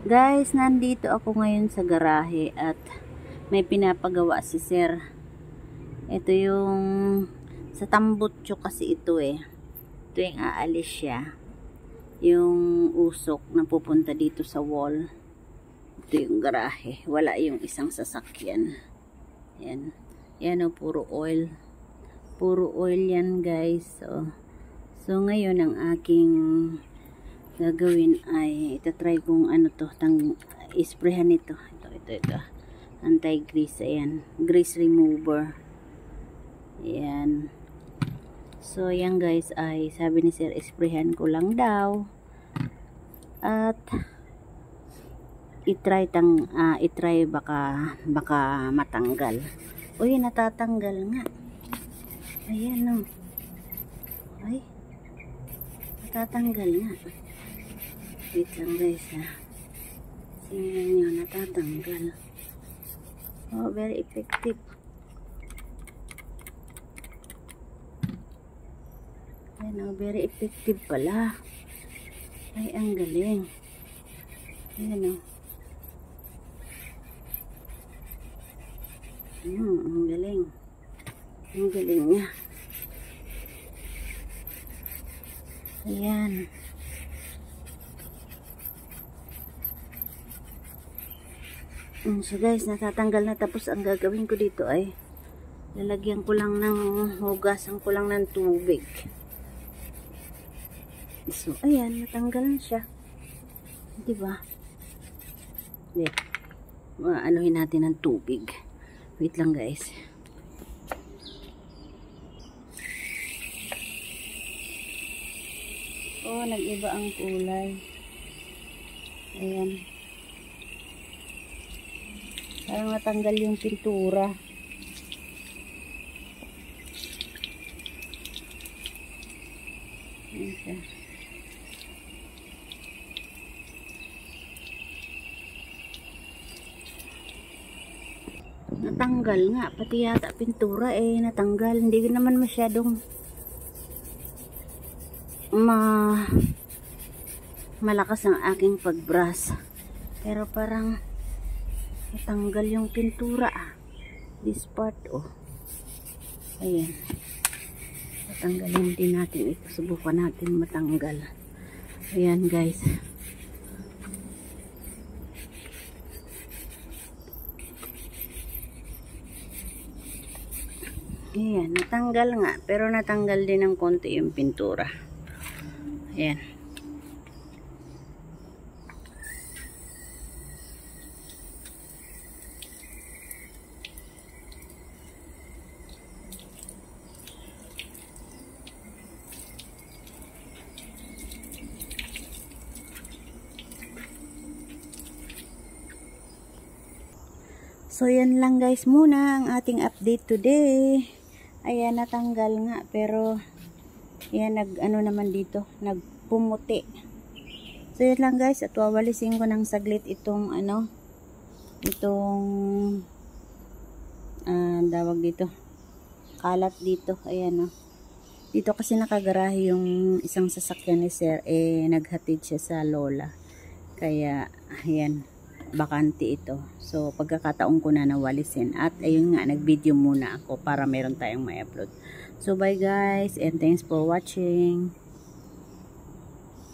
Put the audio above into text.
Guys, nandito ako ngayon sa garahe at may pinapagawa si sir. Ito yung sa tambutso kasi ito eh. Ito yung aalis siya. Yung usok na pupunta dito sa wall. Ito yung garahe. Wala yung isang sasakyan. Yan. Yan o, puro oil. Puro oil yan guys. So ngayon ang aking gagawin ay itatry kung ano to, isprehan ito. Ito. Anti-grease, ayan. Grease remover. Ayan. So, yan guys ay sabi ni sir, isprehan ko lang daw. At itry baka matanggal. Uy, natatanggal nga. Ayan o. Ay. Natatanggal nga. Wait lang guys ha. Tingnan nyo, natatanggal. Oh, very effective. Ayan o, very effective pala. Ay, ang galing. Ayan o. Ang galing. Ang galing niya. Ayan. So guys, natatanggal na, tapos ang gagawin ko dito ay lalagyan ko lang ng hugasan ko lang ng tubig. So ayan, natanggal na siya. Diba? Wait. Anuhin natin ng tubig. Wait lang guys. Oh, nag-iba ang kulay. Ayan. Parang natanggal yung pintura. Ayan siya. Natanggal nga. Pati yata pintura natanggal. Hindi naman masyadong malakas ang aking pagbrush. Pero parang natanggal yung pintura this part ayan, tatanggalin din natin ito, subukan natin matanggal. Ayan guys, ayan, natanggal nga, pero natanggal din ng konti yung pintura. Ayan. So, yan lang guys muna ang ating update today. Ayan, natanggal nga. Pero, yan, naman dito. Nagpumuti. So, yan lang guys. At wawalisin ko ng saglit itong, dawag dito. Kalat dito. Ayan, Dito kasi nakagarahe yung isang sasakyan ni sir. Naghatid siya sa lola. Kaya, ayan. Bakante ito. So, pagkakataon ko na nawalisin. At ayun nga, nag-video muna ako para meron tayong may upload. So, bye guys and thanks for watching.